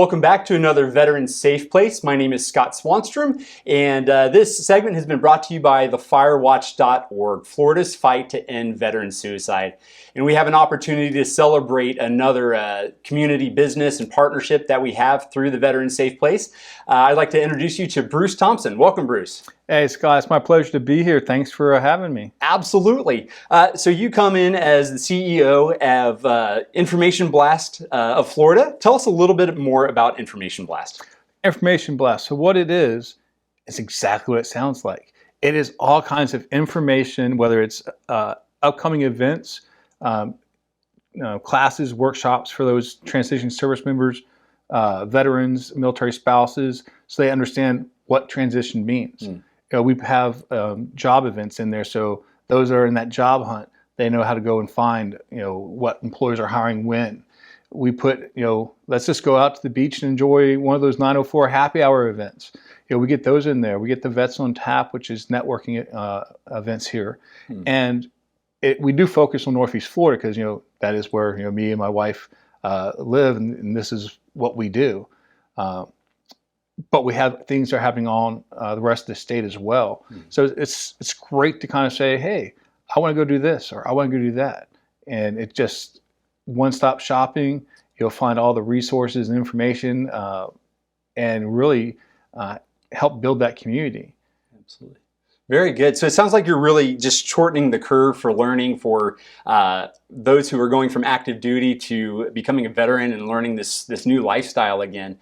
Welcome back to another Veteran Safe Place. My name is Scott Swanstrom, and this segment has been brought to you by thefirewatch.org, Florida's fight to end veteran suicide. And we have an opportunity to celebrate another community business and partnership that we have through the Veteran Safe Place. I'd like to introduce you to Bruce Thompson. Welcome, Bruce. Hey, Scott, it's my pleasure to be here. Thanks for having me. Absolutely. So you come in as the CEO of Information Blast of Florida. Tell us a little bit more about Information Blast. Information Blast. So what it is exactly what it sounds like. It is all kinds of information, whether it's upcoming events, classes, workshops for those transitioning service members, veterans, military spouses, so they understand what transition means. We have job events in there, so those are in that job hunt. They know how to go and find, what employers are hiring when. We put, let's just go out to the beach and enjoy one of those 904 happy hour events. We get those in there. We get the Vets on Tap, which is networking events here. And we do focus on Northeast Florida because, that is where, me and my wife live, and this is what we do. But we have things that are happening on the rest of the state as well. So it's great to kind of say, hey, I want to go do this or I want to go do that. And it just one-stop shopping. You'll find all the resources and information and really help build that community. Absolutely. Very good. So it sounds like you're really just shortening the curve for learning for those who are going from active duty to becoming a veteran and learning this new lifestyle again.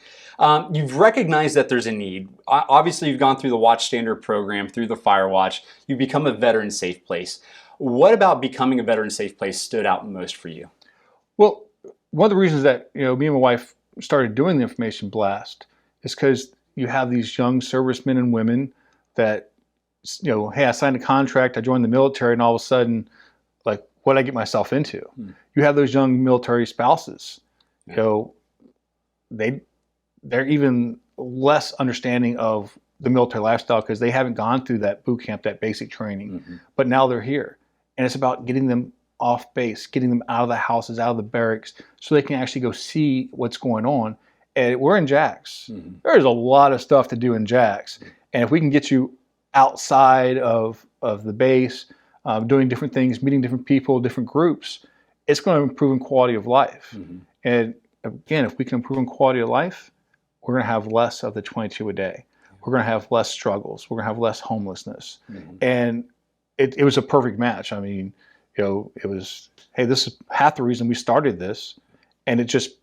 You've recognized that there's a need. Obviously, you've gone through the Watchstander program, through the Firewatch. You've become a veteran safe place. What about becoming a veteran safe place stood out most for you? Well, one of the reasons that me and my wife started doing the Information Blast is because you have these young servicemen and women that, hey, I signed a contract, I joined the military, and all of a sudden, like, what did I get myself into? You have those young military spouses, they're even less understanding of the military lifestyle because they haven't gone through that boot camp, that basic training, but now they're here. And it's about getting them off base, getting them out of the houses, out of the barracks, so they can actually go see what's going on. And we're in JAX. There's a lot of stuff to do in JAX. And if we can get you outside of the base, doing different things, meeting different people, different groups, it's going to improve in quality of life. And again, if we can improve in quality of life, we're going to have less of the 22 a day. We're going to have less struggles. We're going to have less homelessness. And it was a perfect match. I mean, it was, hey, this is half the reason we started this. And it just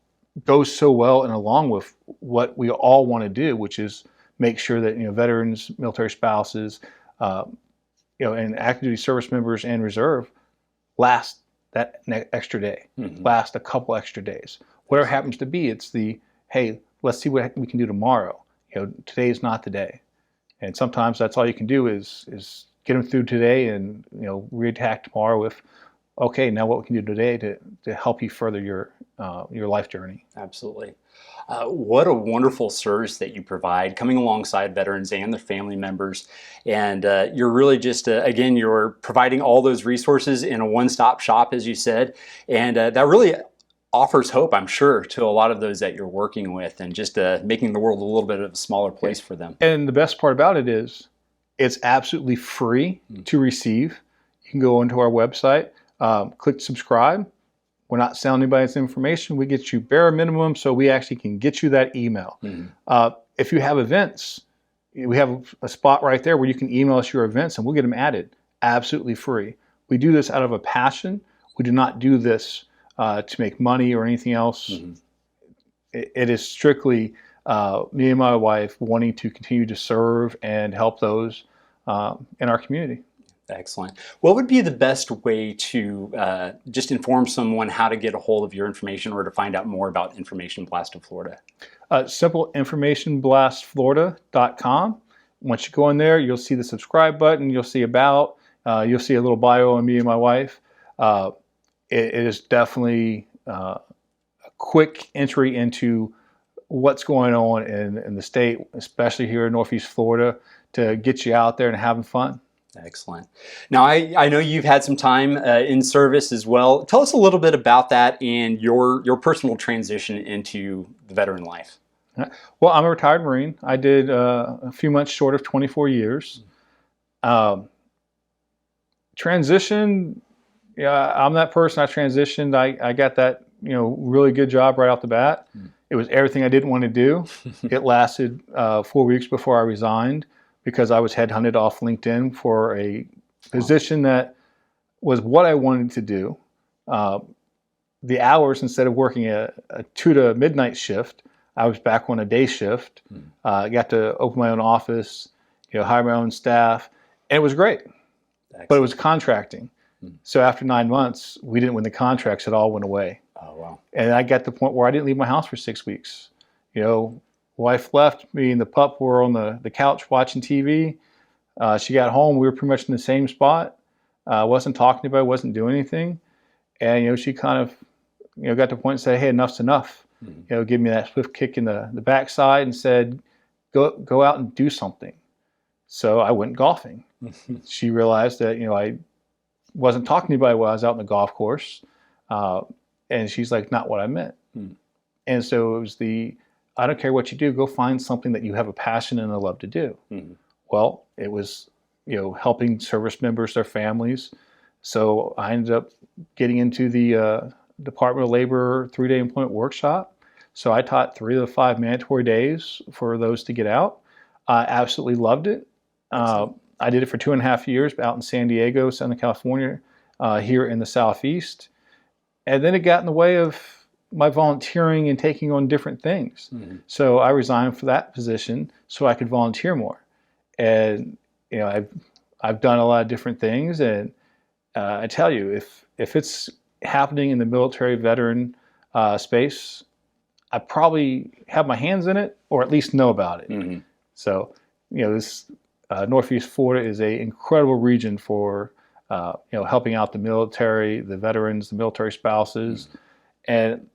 goes so well and along with what we all want to do, which is make sure that, veterans, military spouses, and active duty service members and reserve last that extra day, last a couple extra days. Whatever happens to be, it's the, hey, let's see what we can do tomorrow. Today is not the day. And sometimes that's all you can do is get them through today and, reattack tomorrow with, okay, now what we can do today to help you further your life journey. Absolutely. What a wonderful service that you provide, coming alongside veterans and their family members. And you're really just, again, you're providing all those resources in a one-stop shop, as you said. And that really offers hope, I'm sure, to a lot of those that you're working with and just making the world a little bit of a smaller place for them. And the best part about it is it's absolutely free to receive. You can go onto our website, click subscribe. We're not selling anybody's information. We get you bare minimum so we actually can get you that email. If you have events, we have a spot right there where you can email us your events and we'll get them added absolutely free. We do this out of a passion. We do not do this to make money or anything else. It is strictly me and my wife wanting to continue to serve and help those in our community. Excellent. What would be the best way to just inform someone how to get a hold of your information or to find out more about Information Blast of Florida? Simple, informationblastflorida.com. Once you go in there, you'll see the subscribe button. You'll see about. You'll see a little bio on me and my wife. It is definitely a quick entry into what's going on in the state, especially here in Northeast Florida, to get you out there and having fun. Excellent. Now, I know you've had some time in service as well. Tell us a little bit about that and your personal transition into the veteran life. Well, I'm a retired Marine. I did a few months short of 24 years. Transition, yeah, I'm that person. I transitioned. I got that, really good job right off the bat. It was everything I didn't want to do. It lasted 4 weeks before I resigned because I was headhunted off LinkedIn for a position that was what I wanted to do. The hours, instead of working a 2 to midnight shift, I was back on a day shift. I got to open my own office, hire my own staff, and it was great. Excellent. But it was contracting. So after 9 months, we didn't win the contracts. It all went away. Oh, wow. And I got to the point where I didn't leave my house for 6 weeks. Wife left, me and the pup were on the couch watching TV. She got home. We were pretty much in the same spot. Wasn't talking to anybody, wasn't doing anything. And, she kind of, got to the point and said, hey, enough's enough. Give me that swift kick in the backside and said, go out and do something. So I went golfing. She realized that, I wasn't talking to anybody while I was out on the golf course. And she's like, not what I meant. And so it was I don't care what you do, go find something that you have a passion and a love to do. Well, it was, helping service members, their families. So I ended up getting into the Department of Labor 3-day employment workshop. So I taught 3 of the 5 mandatory days for those to get out. I absolutely loved it. I did it for 2.5 years out in San Diego, Southern California, here in the Southeast. And then it got in the way of my volunteering and taking on different things. So I resigned for that position so I could volunteer more. And, I've done a lot of different things. And I tell you, if it's happening in the military veteran space, I probably have my hands in it or at least know about it. So, this Northeast Florida is an incredible region for helping out the military, the veterans, the military spouses, and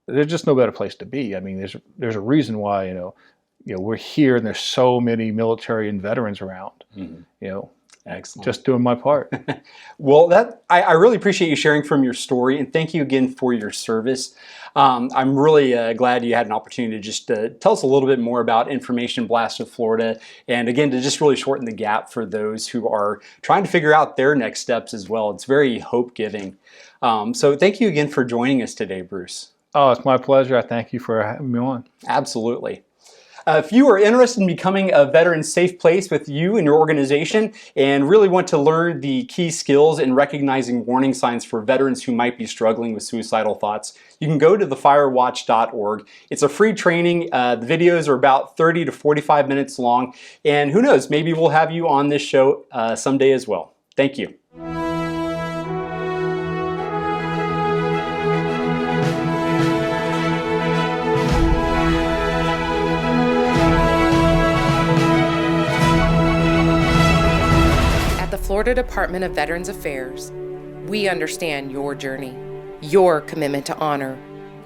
there's just no better place to be. I mean, there's a reason why we're here and there's so many military and veterans around. Excellent. Just doing my part. Well, I really appreciate you sharing from your story, and thank you again for your service. I'm really glad you had an opportunity to just tell us a little bit more about Information Blast of Florida, and again, to just really shorten the gap for those who are trying to figure out their next steps as well. It's very hope-giving. So thank you again for joining us today, Bruce. Oh, it's my pleasure. I thank you for having me on. Absolutely. If you are interested in becoming a veteran safe place with you and your organization and really want to learn the key skills in recognizing warning signs for veterans who might be struggling with suicidal thoughts, you can go to thefirewatch.org. It's a free training. The videos are about 30 to 45 minutes long. And who knows, maybe we'll have you on this show someday as well. Thank you. Florida Department of Veterans Affairs, we understand your journey, your commitment to honor.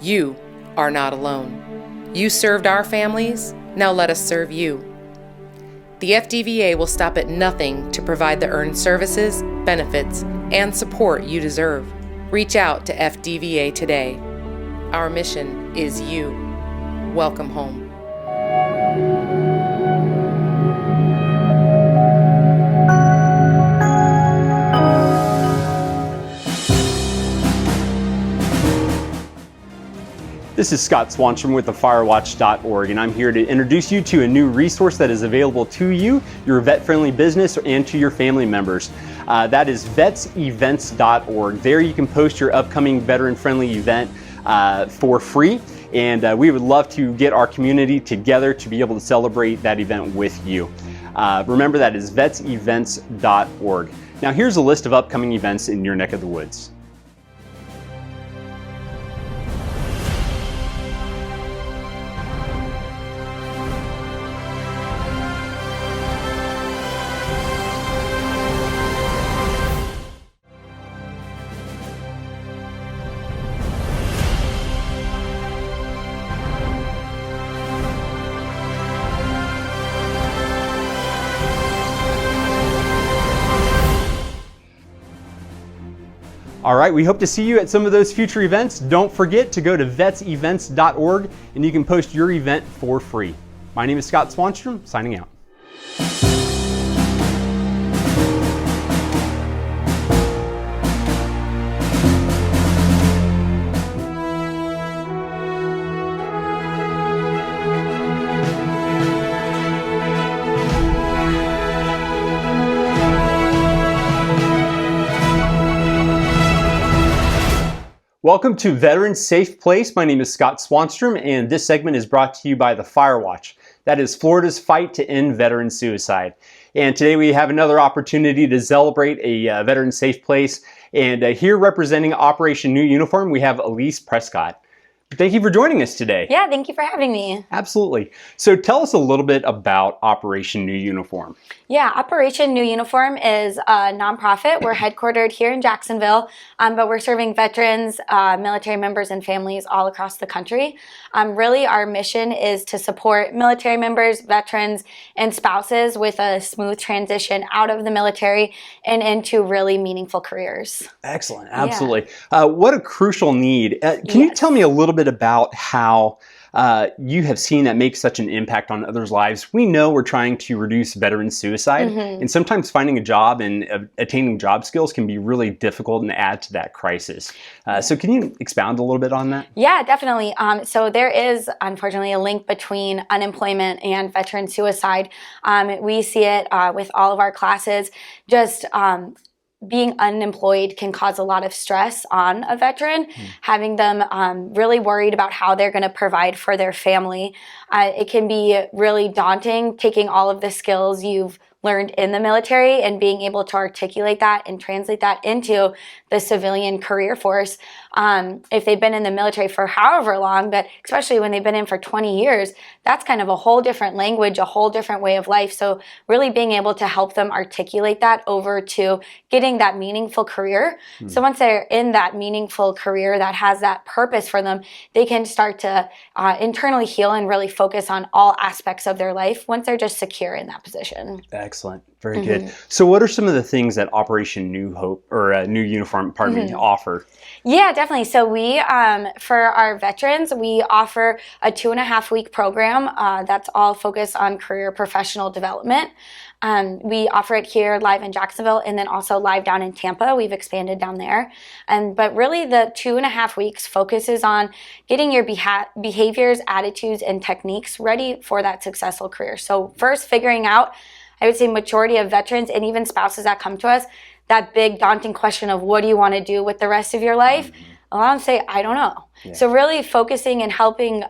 You are not alone. You served our families, now let us serve you. The FDVA will stop at nothing to provide the earned services, benefits, and support you deserve. Reach out to FDVA today. Our mission is you. Welcome home. This is Scott Swanstrom with thefirewatch.org, and I'm here to introduce you to a new resource that is available to you, your vet-friendly business, and to your family members. That is vetsevents.org. There you can post your upcoming veteran-friendly event for free, and we would love to get our community together to be able to celebrate that event with you. Remember, that is vetsevents.org. Now here's a list of upcoming events in your neck of the woods. All right, we hope to see you at some of those future events. Don't forget to go to vetsevents.org and you can post your event for free. My name is Scott Swanstrom, signing out. Welcome to Veterans Safe Place. My name is Scott Swanstrom, and this segment is brought to you by the Firewatch. That is Florida's fight to end veteran suicide. And today we have another opportunity to celebrate a veteran safe place. And here representing Operation New Uniform, we have Elise Prescott. Thank you for joining us today. Yeah, thank you for having me. Absolutely. So tell us a little bit about Operation New Uniform. Yeah, Operation New Uniform is a nonprofit. We're headquartered here in Jacksonville, but we're serving veterans, military members, and families all across the country. Really, our mission is to support military members, veterans, and spouses with a smooth transition out of the military and into really meaningful careers. Excellent. Absolutely. Yeah. What a crucial need. Can you tell me a little bit about how you have seen that make such an impact on others' lives? We know we're trying to reduce veteran suicide, and sometimes finding a job and attaining job skills can be really difficult and add to that crisis. So can you expound a little bit on that? Yeah, definitely. So there is, unfortunately, a link between unemployment and veteran suicide. We see it with all of our classes. Just being unemployed can cause a lot of stress on a veteran, having them really worried about how they're going to provide for their family. It can be really daunting taking all of the skills you've learned in the military and being able to articulate that and translate that into the civilian career force. If they've been in the military for however long, but especially when they've been in for 20 years, that's kind of a whole different language, a whole different way of life. So really being able to help them articulate that over to getting that meaningful career. So once they're in that meaningful career that has that purpose for them, they can start to internally heal and really focus on all aspects of their life once they're just secure in that position. Excellent. Very good. So what are some of the things that Operation New Hope or New Uniform, offer? Yeah, definitely. So we, for our veterans, we offer a 2.5-week program that's all focused on career professional development. We offer it here live in Jacksonville and then also live down in Tampa. We've expanded down there. But really the 2.5 weeks focuses on getting your behaviors, attitudes, and techniques ready for that successful career. So first figuring out, I would say majority of veterans and even spouses that come to us, that big daunting question of what do you want to do with the rest of your life? A lot of them say, I don't know. Yeah. So really focusing and helping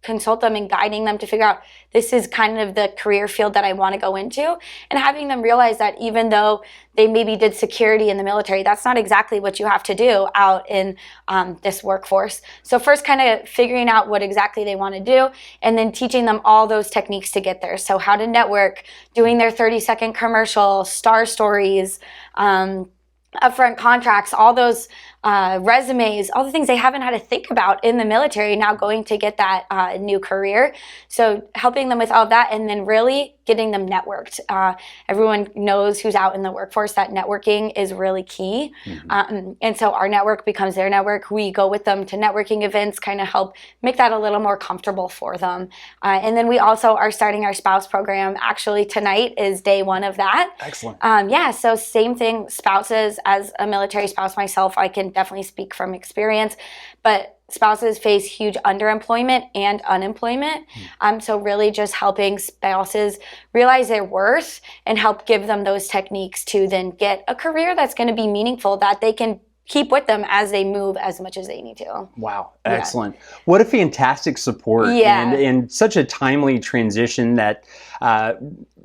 consult them and guiding them to figure out this is kind of the career field that I want to go into, and having them realize that even though they maybe did security in the military, that's not exactly what you have to do out in this workforce. So first kind of figuring out what exactly they want to do and then teaching them all those techniques to get there. So how to network, doing their 30-second commercial, star stories, upfront contracts, all those resumes, all the things they haven't had to think about in the military, now going to get that new career. So helping them with all of that and then really getting them networked. Everyone knows who's out in the workforce that networking is really key. And so our network becomes their network. We go with them to networking events, kind of help make that a little more comfortable for them. And then we also are starting our spouse program. Actually, tonight is day 1 of that. Excellent. Yeah, so same thing, spouses. As a military spouse myself, I can definitely speak from experience, but spouses face huge underemployment and unemployment. So really just helping spouses realize their worth and help give them those techniques to then get a career that's going to be meaningful, that they can keep with them as they move as much as they need to. Wow. Excellent. Yeah. What a fantastic support. Yeah. And such a timely transition that,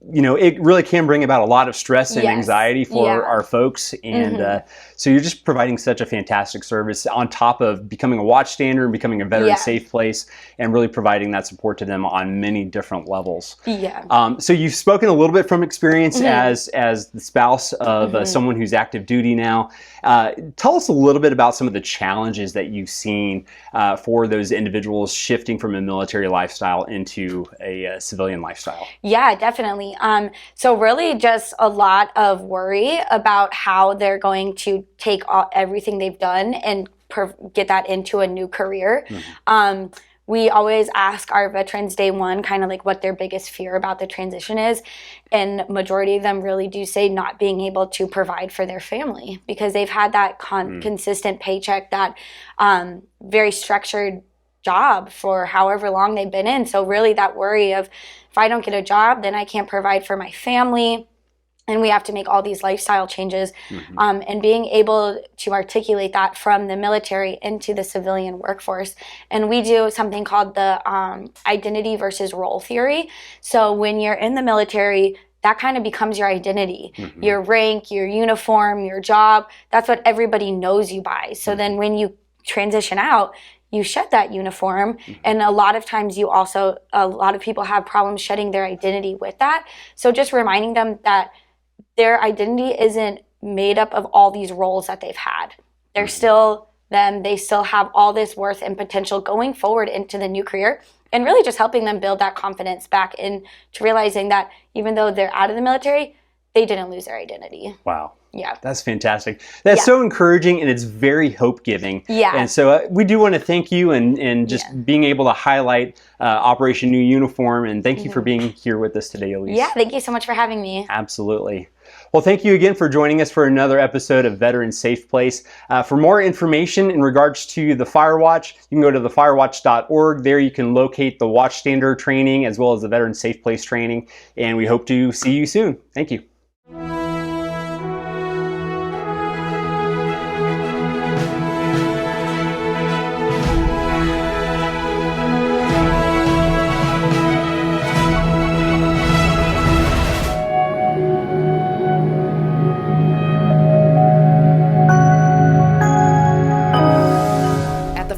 it really can bring about a lot of stress and anxiety for our folks. And so you're just providing such a fantastic service on top of becoming a watchstander, becoming a veteran safe place, and really providing that support to them on many different levels. Yeah. So you've spoken a little bit from experience as the spouse of someone who's active duty now. Tell us a little bit about some of the challenges that you've seen for those individuals shifting from a military lifestyle into a civilian lifestyle. Yeah, definitely. family. So really just a lot of worry about how they're going to take everything they've done and get that into a new career. We always ask our veterans day one kind of like what their biggest fear about the transition is. And majority of them really do say not being able to provide for their family because they've had that consistent paycheck, that very structured job for however long they've been in. So really that worry of if I don't get a job, then I can't provide for my family. And we have to make all these lifestyle changes, and being able to articulate that from the military into the civilian workforce. And we do something called the identity versus role theory. So when you're in the military, that kind of becomes your identity, your rank, your uniform, your job. That's what everybody knows you by. So then when you transition out, you shed that uniform, and a lot of times a lot of people have problems shedding their identity with that. So just reminding them that their identity isn't made up of all these roles that they've had. They're still them. They still have all this worth and potential going forward into the new career, and really just helping them build that confidence back into realizing that even though they're out of the military, they didn't lose their identity. Wow. Yeah. That's fantastic. That's so encouraging, and it's very hope-giving. Yeah. And so we do want to thank you and just being able to highlight Operation New Uniform, and thank you for being here with us today, Elise. Yeah, thank you so much for having me. Absolutely. Well, thank you again for joining us for another episode of Veteran Safe Place. For more information in regards to the Firewatch, you can go to thefirewatch.org. There you can locate the Watchstander training as well as the Veteran Safe Place training. And we hope to see you soon. Thank you.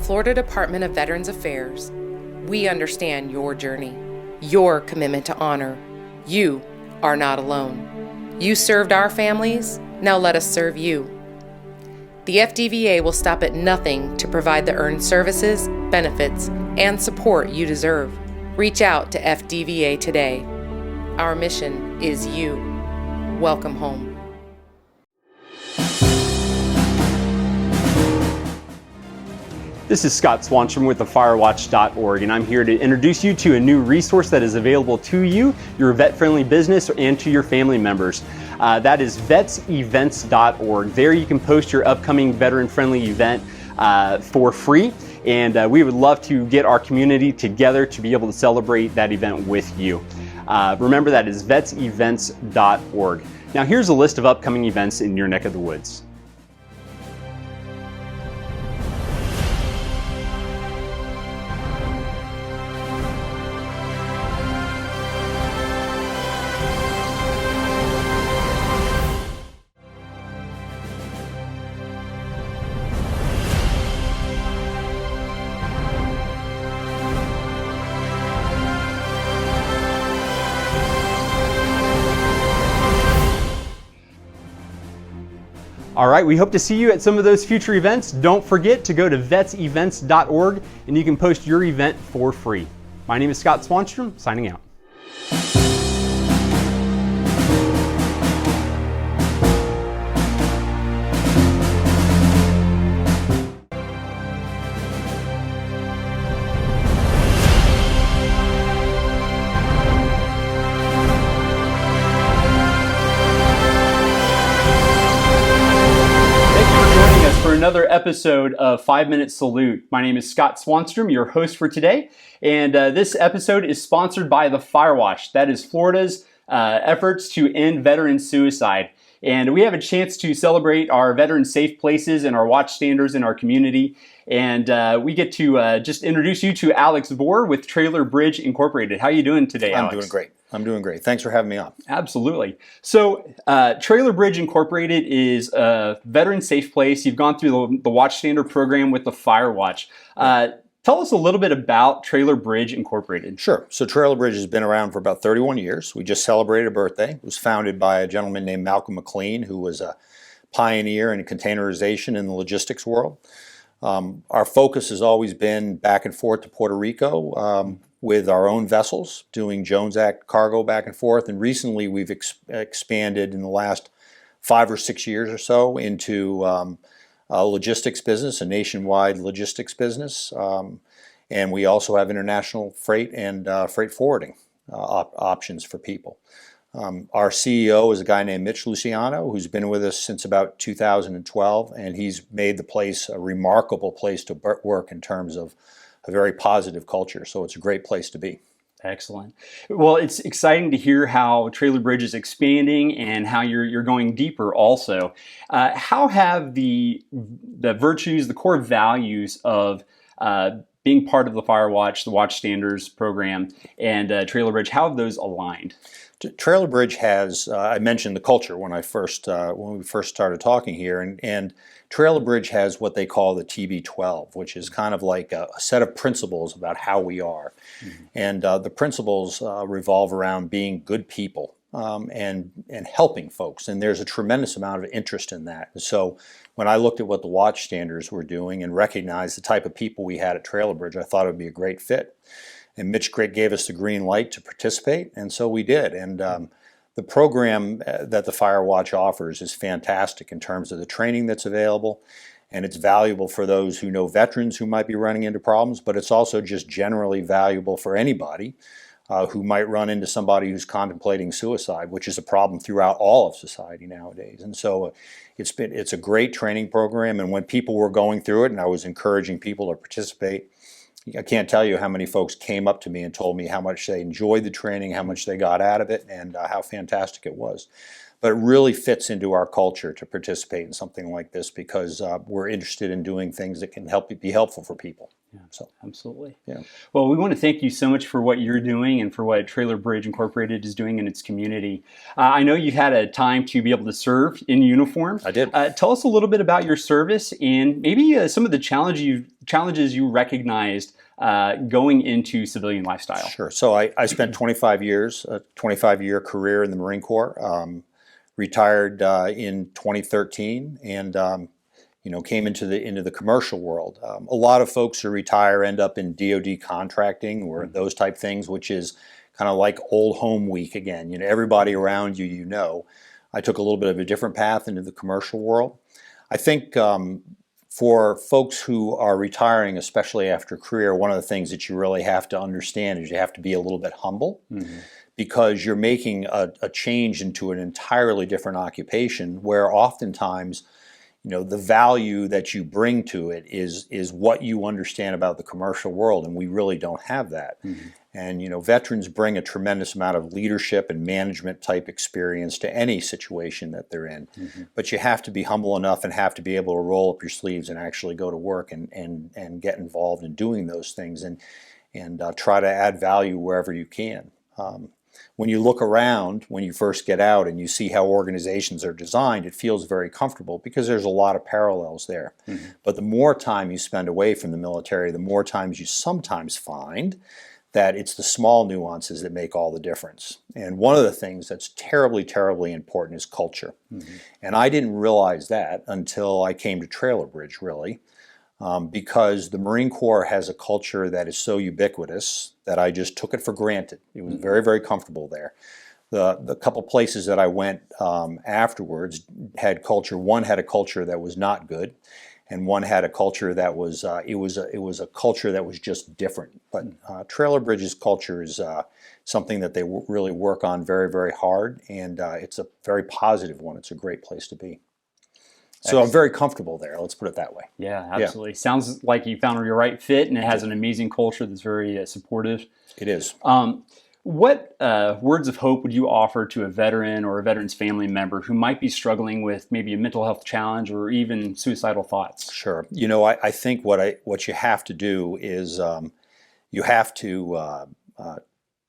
Florida Department of Veterans Affairs, we understand your journey, your commitment to honor. You are not alone. You served our families, now let us serve you. The FDVA will stop at nothing to provide the earned services, benefits, and support you deserve. Reach out to FDVA today. Our mission is you. Welcome home. This is Scott Swanstrom with thefirewatch.org, and I'm here to introduce you to a new resource that is available to you, your vet-friendly business, and to your family members. That is vetsevents.org. There you can post your upcoming veteran-friendly event for free, and we would love to get our community together to be able to celebrate that event with you. Remember, that is vetsevents.org. Now here's a list of upcoming events in your neck of the woods. All right, we hope to see you at some of those future events. Don't forget to go to vetsevents.org and you can post your event for free. My name is Scott Swanstrom, signing out. Another episode of 5 Minute Salute. My name is Scott Swanstrom, your host for today, and this episode is sponsored by the Firewatch. That is Florida's efforts to end veteran suicide. And we have a chance to celebrate our veteran safe places and our watchstanders in our community. And we get to just introduce you to Alex Vore with Trailer Bridge Incorporated. How are you doing today, Alex? I'm doing great. Thanks for having me on. Absolutely. So Trailer Bridge Incorporated is a veteran safe place. You've gone through the Watchstander program with the Firewatch. Tell us a little bit about Trailer Bridge Incorporated. Sure. So Trailer Bridge has been around for about 31 years. We just celebrated a birthday. It was founded by a gentleman named Malcolm McLean, who was a pioneer in containerization in the logistics world. Our focus has always been back and forth to Puerto Rico. with our own vessels, doing Jones Act cargo back and forth. And recently we've expanded in the last 5 or 6 years or so into a logistics business, a nationwide logistics business. And we also have international freight and freight forwarding options for people. Our CEO is a guy named Mitch Luciano, who's been with us since about 2012, and he's made the place a remarkable place to work in terms of a very positive culture. So it's a great place to be. Excellent. Well, it's exciting to hear how Trailer Bridge is expanding and how you're going deeper also. How have the virtues, the core values of being part of the Firewatch, the Watch Standards program, and Trailer Bridge, how have those aligned? Trailer Bridge has, I mentioned the culture when we first started talking here, and Trailer Bridge has what they call the TB12, which is kind of like a set of principles about how we are. Mm-hmm. And the principles revolve around being good people and helping folks, and there's a tremendous amount of interest in that. And so when I looked at what the Watch Standards were doing and recognized the type of people we had at Trailer Bridge, I thought it would be a great fit. And Mitch gave us the green light to participate, and so we did. And the program that the Firewatch offers is fantastic in terms of the training that's available, and it's valuable for those who know veterans who might be running into problems, but it's also just generally valuable for anybody who might run into somebody who's contemplating suicide, which is a problem throughout all of society nowadays. And so it's a great training program, and when people were going through it, and I was encouraging people to participate, I can't tell you how many folks came up to me and told me how much they enjoyed the training, how much they got out of it, and how fantastic it was. But it really fits into our culture to participate in something like this because we're interested in doing things that can be helpful for people. Yeah, so absolutely. Yeah. Well, we want to thank you so much for what you're doing and for what Trailer Bridge Incorporated is doing in its community. I know you've had a time to be able to serve in uniform. I did. Tell us a little bit about your service and maybe some of the challenges you recognized going into civilian lifestyle. Sure. So I spent 25 years, a 25-year career in the Marine Corps. Retired in 2013, and came into the commercial world. A lot of folks who retire end up in DoD contracting or those type things, which is kind of like old home week again. Everybody around you. I took a little bit of a different path into the commercial world. I think for folks who are retiring, especially after career, one of the things that you really have to understand is you have to be a little bit humble. Mm-hmm. Because you're making a change into an entirely different occupation where oftentimes, the value that you bring to it is what you understand about the commercial world, and we really don't have that. Mm-hmm. And, veterans bring a tremendous amount of leadership and management type experience to any situation that they're in. Mm-hmm. But you have to be humble enough and have to be able to roll up your sleeves and actually go to work and get involved in doing those things and try to add value wherever you can. When you look around, when you first get out and you see how organizations are designed, it feels very comfortable because there's a lot of parallels there. Mm-hmm. But the more time you spend away from the military, the more times you sometimes find that it's the small nuances that make all the difference. And one of the things that's terribly, terribly important is culture. Mm-hmm. And I didn't realize that until I came to Trailer Bridge, really. Because the Marine Corps has a culture that is so ubiquitous that I just took it for granted. It was very, very comfortable there. The couple places that I went afterwards had culture. One had a culture that was not good, and one had a culture that was it was a culture that was just different. But Trailer Bridge's culture is something that they really work on very, very hard, and it's a very positive one. It's a great place to be. So I'm very comfortable there. Let's put it that way. Yeah, absolutely. Yeah. Sounds like you found your right fit, and it has an amazing culture that's very supportive. It is. What words of hope would you offer to a veteran or a veteran's family member who might be struggling with maybe a mental health challenge or even suicidal thoughts? Sure. I think what you have to do is you have to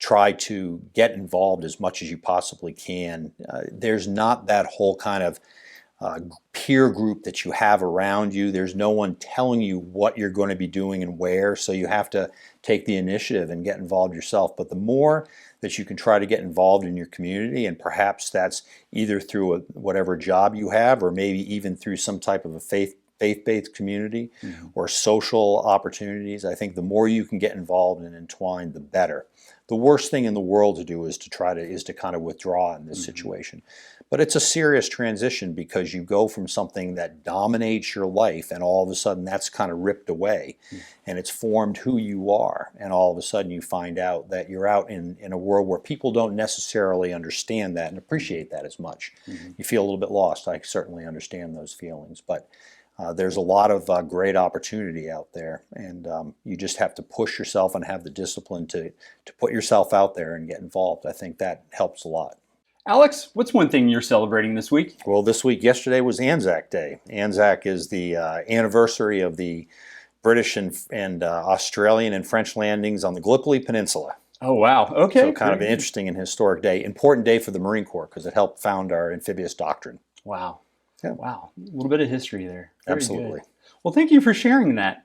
try to get involved as much as you possibly can. There's not that whole kind of peer group that you have around you. There's no one telling you what you're going to be doing and where, so you have to take the initiative and get involved yourself. But the more that you can try to get involved in your community, and perhaps that's either through whatever job you have or maybe even through some type of a faith-based community or social opportunities. I think the more you can get involved and entwined, the better. The worst thing in the world to do is to kind of withdraw in this situation. But it's a serious transition because you go from something that dominates your life and all of a sudden that's kind of ripped away and it's formed who you are, and all of a sudden you find out that you're out in a world where people don't necessarily understand that and appreciate that as much. You feel a little bit lost. I certainly understand those feelings, but there's a lot of great opportunity out there, and you just have to push yourself and have the discipline to put yourself out there and get involved. I think that helps a lot. Alex, what's one thing you're celebrating this week? Well, yesterday was Anzac Day. Anzac is the anniversary of the British and Australian and French landings on the Gallipoli Peninsula. Oh, wow. Okay. So kind of an interesting and historic day. Important day for the Marine Corps because it helped found our amphibious doctrine. Wow. Yeah. Wow. A little bit of history there. Very Absolutely. good. Well, thank you for sharing that.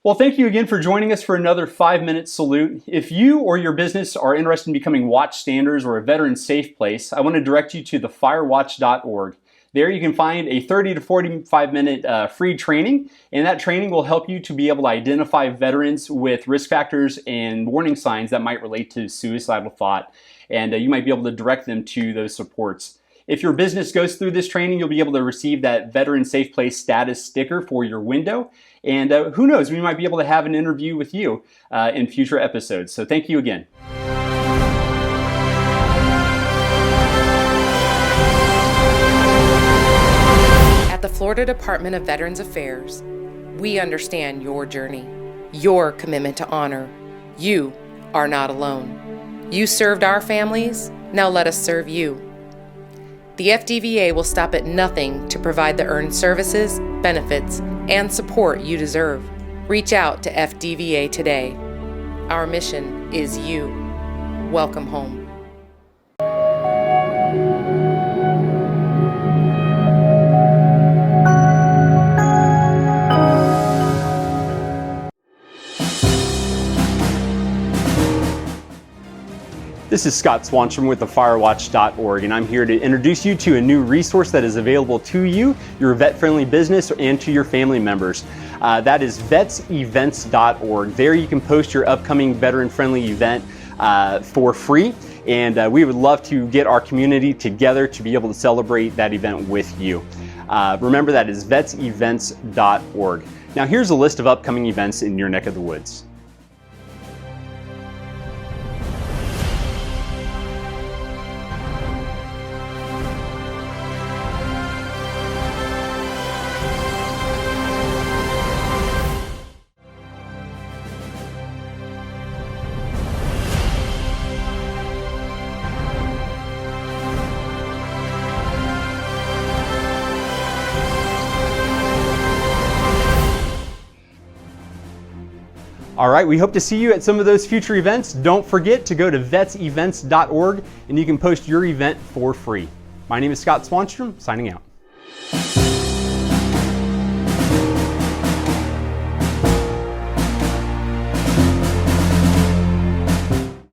Well, thank you again for joining us for another 5-minute salute. If you or your business are interested in becoming watchstanders or a veteran safe place, I want to direct you to thefirewatch.org. There you can find a 30 to 45-minute free training, and that training will help you to be able to identify veterans with risk factors and warning signs that might relate to suicidal thought, and you might be able to direct them to those supports. If your business goes through this training, you'll be able to receive that Veteran Safe Place status sticker for your window. And who knows, we might be able to have an interview with you in future episodes. So thank you again. At the Florida Department of Veterans Affairs, we understand your journey, your commitment to honor. You are not alone. You served our families, now let us serve you. The FDVA will stop at nothing to provide the earned services, benefits, and support you deserve. Reach out to FDVA today. Our mission is you. Welcome home. This is Scott Swanstrom with thefirewatch.org, and I'm here to introduce you to a new resource that is available to you, your vet-friendly business, and to your family members. That is vetsevents.org. There you can post your upcoming veteran-friendly event for free, and we would love to get our community together to be able to celebrate that event with you. Remember, that is vetsevents.org. Now here's a list of upcoming events in your neck of the woods. All right, we hope to see you at some of those future events. Don't forget to go to vetsevents.org and you can post your event for free. My name is Scott Swanstrom, signing out.